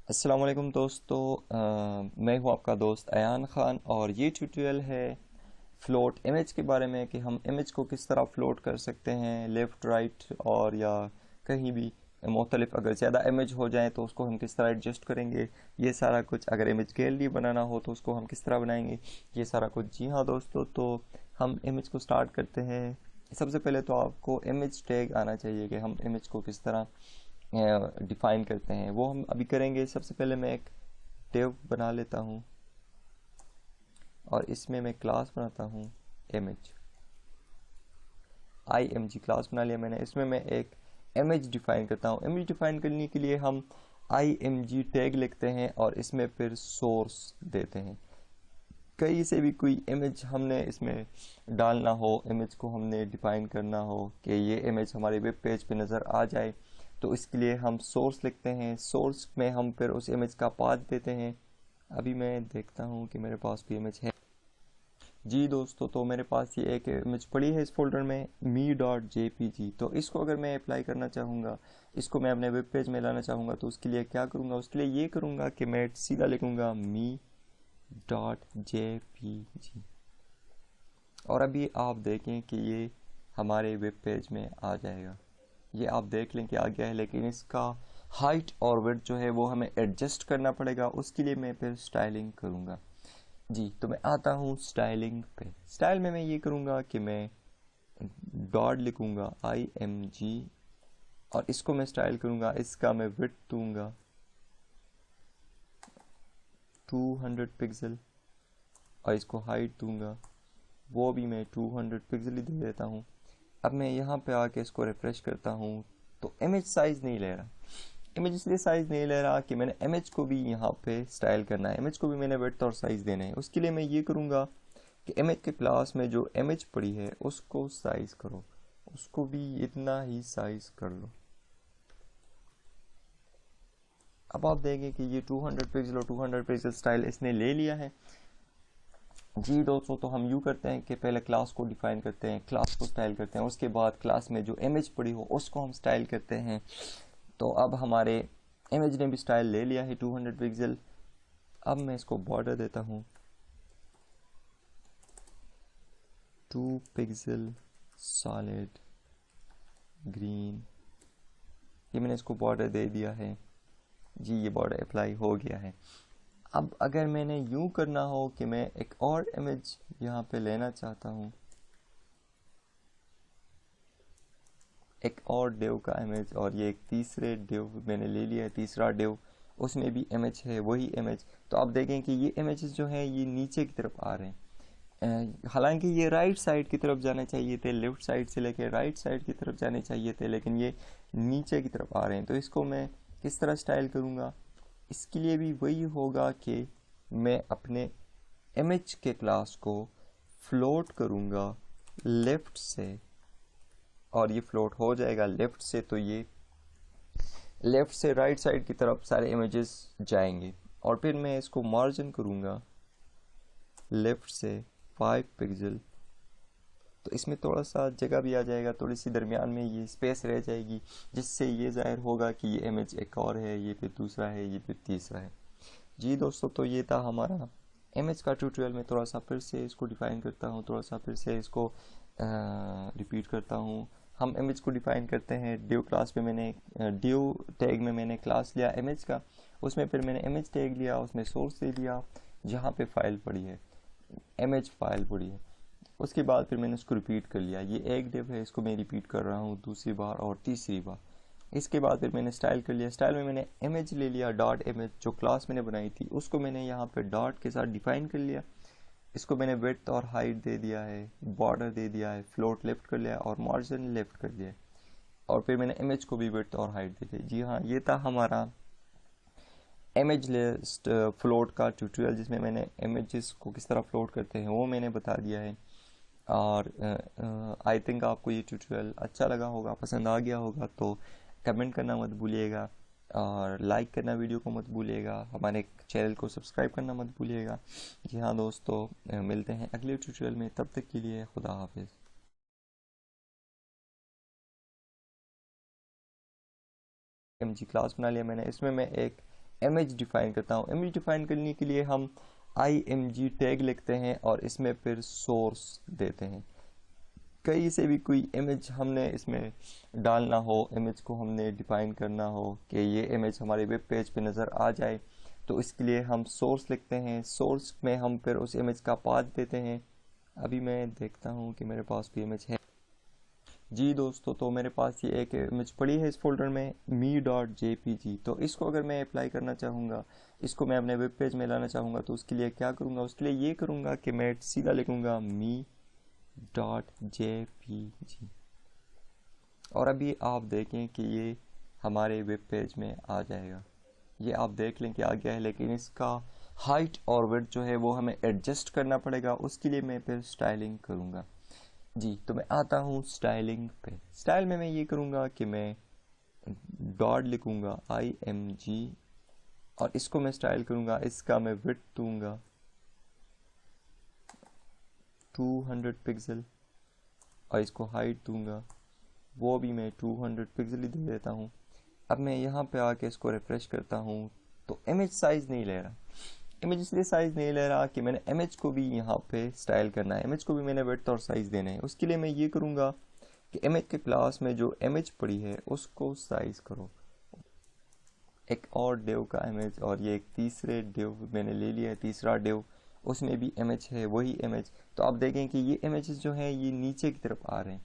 अस्सलाम वालेकुम दोस्तों। मैं हूं आपका दोस्त अयान ख़ान और ये ट्यूटोरियल है फ़्लोट इमेज के बारे में कि हम इमेज को किस तरह फ़्लोट कर सकते हैं लेफ़्ट राइट और या कहीं भी मुख्तलिफ। अगर ज़्यादा इमेज हो जाए तो उसको हम किस तरह एडजस्ट करेंगे, ये सारा कुछ। अगर इमेज गैलरी बनाना हो तो उसको हम किस तरह बनाएंगे, ये सारा कुछ। जी हाँ दोस्तों, तो हम इमेज को स्टार्ट करते हैं। सबसे पहले तो आपको इमेज टैग आना चाहिए कि हम इमेज को किस तरह डिफाइन करते हैं, वो हम अभी करेंगे। सबसे पहले मैं एक डिव बना लेता हूँ और इसमें मैं क्लास बनाता हूँ image. I M G class बना लिया मैंने। इसमें मैं एक इमेज डिफाइन करता हूँ। इमेज डिफाइन करने के लिए हम आई एम जी टैग लिखते हैं और इसमें फिर सोर्स देते हैं। कहीं से भी कोई इमेज हमने इसमें डालना हो, इमेज को हमने डिफाइन करना हो कि ये इमेज हमारे वेब पेज पे नज़र आ जाए, तो इसके लिए हम सोर्स लिखते हैं। सोर्स में हम फिर उस इमेज का पाथ देते हैं। अभी मैं देखता हूँ कि मेरे पास कोई इमेज है। जी दोस्तों, तो मेरे पास ये एक इमेज पड़ी है इस फोल्डर में, me.jpg। तो इसको अगर मैं अप्लाई करना चाहूँगा, इसको मैं अपने वेब पेज में लाना चाहूँगा, तो उसके लिए क्या करूँगा? उसके लिए ये करूँगा कि मैं सीधा लिखूँगा me.jpg। और अभी आप देखें कि ये हमारे वेब पेज में आ जाएगा। ये आप देख लें कि आ गया है, लेकिन इसका हाइट और विड्थ जो है वो हमें एडजस्ट करना पड़ेगा। उसके लिए मैं फिर स्टाइलिंग करूँगा। जी, तो मैं आता हूँ स्टाइलिंग पे। स्टाइल में मैं ये करूँगा कि मैं डॉट लिखूँगा IMG और इसको मैं स्टाइल करूँगा। इसका मैं विड्थ दूँगा 200 पिक्सल और इसको हाइट दूँगा, वो भी मैं 200 पिक्सल ही दे देता हूँ। अब मैं यहाँ पे आके इसको रिफ्रेश करता हूँ तो इमेज साइज़ नहीं ले रहा। इमेज इसलिए साइज़ नहीं ले रहा कि मैंने इमेज को भी यहाँ पे स्टाइल करना है, इमेज को भी मैंने विड्थ और साइज़ देना है। उसके लिए मैं ये करूँगा कि इमेज के क्लास में जो इमेज पड़ी है उसको साइज़ करो, उसको भी इतना ही साइज़ कर लो। अब आप देखें कि ये 200 पिक्सल और 200 पिक्सल स्टाइल इसने ले लिया है। जी दोस्तों, तो हम यूँ करते हैं कि पहले क्लास को डिफाइन करते हैं, क्लास को स्टाइल करते हैं, उसके बाद क्लास में जो इमेज पड़ी हो उसको हम स्टाइल करते हैं। तो अब हमारे इमेज ने भी स्टाइल ले लिया है 200 पिक्सल। अब मैं इसको बॉर्डर देता हूँ 2 पिक्सल सॉलिड ग्रीन। ये मैंने इसको बॉर्डर दे दिया है। जी, ये बॉर्डर अप्लाई हो गया है। अब अगर मैंने यूँ करना हो कि मैं एक और इमेज यहाँ पे लेना चाहता हूँ, एक और डिव का इमेज, और ये एक तीसरे डिव मैंने ले लिया है, तीसरा डिव, उसमें भी इमेज है वही इमेज। तो आप देखें कि ये इमेजेस जो हैं ये नीचे की तरफ आ रहे हैं। हालांकि ये राइट साइड की तरफ जाने चाहिए थे, लेफ्ट साइड से लेकर राइट साइड की तरफ जाने चाहिए थे, लेकिन ये नीचे की तरफ आ रहे हैं। तो इसको मैं किस तरह स्टाइल करूँगा? इसके लिए भी वही होगा कि मैं अपने इमेज के क्लास को फ्लोट करूँगा लेफ्ट से, और ये फ्लोट हो जाएगा लेफ्ट से, तो ये लेफ्ट से राइट साइड की तरफ सारे इमेजेस जाएंगे। और फिर मैं इसको मार्जिन करूँगा लेफ्ट से 5 पिक्सल, तो इसमें थोड़ा सा जगह भी आ जाएगा, थोड़ी सी दरमियान में ये स्पेस रह जाएगी, जिससे ये ज़ाहिर होगा कि ये इमेज एक और है, ये फिर दूसरा है, ये फिर तीसरा है। जी दोस्तों, तो ये था हमारा इमेज का ट्यूटोरियल। में थोड़ा सा फिर से इसको डिफ़ाइन करता हूँ, थोड़ा सा फिर से इसको रिपीट करता हूँ। हम इमेज को डिफ़ाइन करते हैं डिव क्लास में। मैंने डिव टैग में मैंने क्लास लिया इमेज का, उसमें फिर मैंने इमेज टैग लिया, उसमें सोर्स दे दिया जहाँ पे फाइल पड़ी है, इमेज फाइल पड़ी है। उसके बाद फिर मैंने उसको रिपीट कर लिया। ये एक डिव है, इसको मैं रिपीट कर रहा हूँ दूसरी बार और तीसरी बार। इसके बाद फिर मैंने स्टाइल कर लिया। स्टाइल में मैंने इमेज ले लिया, डॉट इमेज, जो क्लास मैंने बनाई थी उसको मैंने यहाँ पे डॉट के साथ डिफाइन कर लिया। इसको मैंने विड्थ और हाइट दे दिया है, बॉर्डर दे दिया है, फ्लोट लेफ्ट कर लिया और मार्जिन लेफ्ट कर लिया। और फिर मैंने इमेज को भी विड्थ और हाइट दे दी। जी हाँ, ये था हमारा इमेज लिस्ट फ्लोट का ट्यूटोरियल, जिसमें मैंने इमेजेस को किस तरह फ्लोट करते हैं वो मैंने बता दिया है। और आई थिंक आपको ये ट्यूटोरियल अच्छा लगा होगा, पसंद आ गया होगा। तो कमेंट करना मत भूलिएगा और लाइक करना वीडियो को मत भूलिएगा, हमारे चैनल को सब्सक्राइब करना मत भूलिएगा। जी हाँ दोस्तों, मिलते हैं अगले ट्यूटोरियल में, तब तक के लिए खुदा हाफिज़। MG क्लास बना लिया मैंने, इसमें मैं एक इमेज डिफाइन करता हूँ। इमेज डिफाइन करने के लिए हम img टैग लिखते हैं और इसमें फिर सोर्स देते हैं। कहीं से भी कोई इमेज हमने इसमें डालना हो, इमेज को हमने डिफाइन करना हो कि ये इमेज हमारे वेब पेज पे नज़र आ जाए, तो इसके लिए हम सोर्स लिखते हैं। सोर्स में हम फिर उस इमेज का पाथ देते हैं। अभी मैं देखता हूँ कि मेरे पास भी इमेज है। जी दोस्तों, तो मेरे पास ये एक इमेज पड़ी है इस फोल्डर में me.jpg। तो इसको अगर मैं अप्लाई करना चाहूँगा, इसको मैं अपने वेब पेज में लाना चाहूँगा, तो उसके लिए क्या करूँगा? उसके लिए ये करूँगा कि मैं सीधा लिखूँगा me.jpg और अभी आप देखें कि ये हमारे वेब पेज में आ जाएगा। ये आप देख लें कि आ गया है, लेकिन इसका हाइट और विड्थ जो है वो हमें एडजस्ट करना पड़ेगा। उसके लिए मैं फिर स्टाइलिंग करूँगा। जी, तो मैं आता हूँ स्टाइलिंग पे। स्टाइल में मैं ये करूँगा कि मैं डॉट लिखूँगा img और इसको मैं स्टाइल करूँगा। इसका मैं विड्थ दूँगा 200 पिक्सल और इसको हाइट दूँगा, वो भी मैं 200 पिक्सल ही दे देता हूँ। अब मैं यहाँ पे आके इसको रिफ्रेश करता हूँ तो इमेज साइज़ नहीं ले रहा। इमेज इसलिए साइज़ नहीं ले रहा कि मैंने इमेज को भी यहाँ पे स्टाइल करना है, इमेज को भी मैंने विड्थ और साइज़ देना है। उसके लिए मैं ये करूँगा कि इमेज के क्लास में जो इमेज पड़ी है उसको साइज़ करो। एक और डिव का इमेज और ये एक तीसरे डिव मैंने ले लिया है, तीसरा डिव, उसमें भी इमेज है, वही इमेज। तो आप देखें कि ये इमेजेस जो हैं ये नीचे की तरफ आ रहे हैं।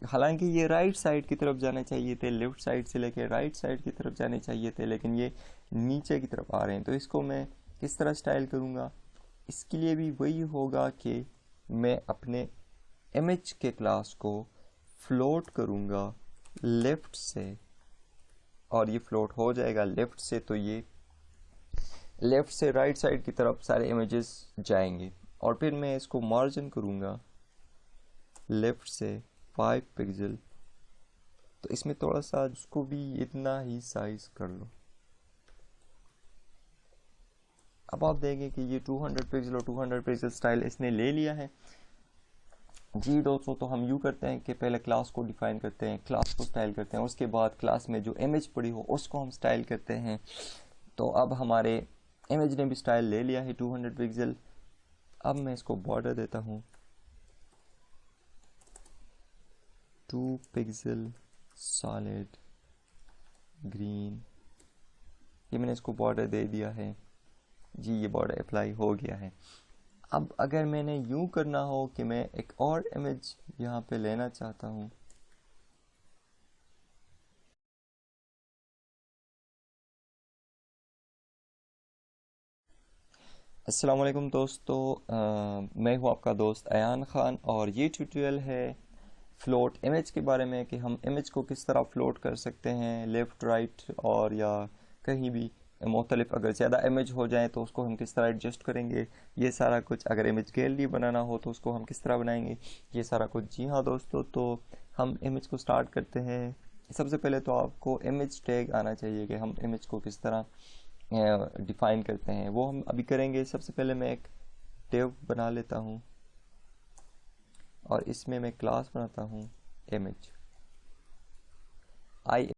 हालांकि ये राइट साइड की तरफ जाने चाहिए थे, लेफ्ट साइड से लेके राइट साइड की तरफ जाने चाहिए थे, लेकिन ये नीचे की तरफ आ रहे हैं। तो इसको मैं किस तरह स्टाइल करूँगा? इसके लिए भी वही होगा कि मैं अपने इमेज के क्लास को फ्लोट करूँगा लेफ्ट से, और ये फ्लोट हो जाएगा लेफ्ट से, तो ये लेफ्ट से राइट साइड की तरफ सारे इमेजेस जाएंगे। और फिर मैं इसको मार्जिन करूँगा लेफ्ट से 5 पिक्सल। तो इसमें थोड़ा सा उसको भी इतना ही साइज कर लो। अब आप देखें कि ये 200 पिक्सल और 200 पिक्सल स्टाइल इसने ले लिया है। जी दोस्तों, तो हम यूँ करते हैं कि पहले क्लास को डिफाइन करते हैं, क्लास को स्टाइल करते हैं, उसके बाद क्लास में जो इमेज पड़ी हो उसको हम स्टाइल करते हैं। तो अब हमारे इमेज ने भी स्टाइल ले लिया है 200 पिक्सल। अब मैं इसको बॉर्डर देता हूँ 2 पिक्सल सॉलिड ग्रीन। ये मैंने इसको बॉर्डर दे दिया है। जी, ये बॉर्डर अप्लाई हो गया है। अब अगर मैंने यूं करना हो कि मैं एक और इमेज यहाँ पे लेना चाहता हूँ, अस्सलाम वालेकुम दोस्तों, मैं हूँ आपका दोस्त अयान ख़ान और ये ट्यूटोरियल है फ्लोट इमेज के बारे में कि हम इमेज को किस तरह फ्लोट कर सकते हैं, लेफ़्ट राइट और या कहीं भी मुख्तलिफ। अगर ज़्यादा इमेज हो जाए तो उसको हम किस तरह एडजस्ट करेंगे, ये सारा कुछ। अगर इमेज गैलरी बनाना हो तो उसको हम किस तरह बनाएंगे, ये सारा कुछ। जी हाँ दोस्तों, तो हम इमेज को स्टार्ट करते हैं। सबसे पहले तो आपको इमेज टैग आना चाहिए कि हम इमेज को किस तरह डिफ़ाइन करते हैं, वो हम अभी करेंगे। सबसे पहले मैं एक डिव बना लेता हूँ और इसमें मैं क्लास बनाता हूँ इमेज।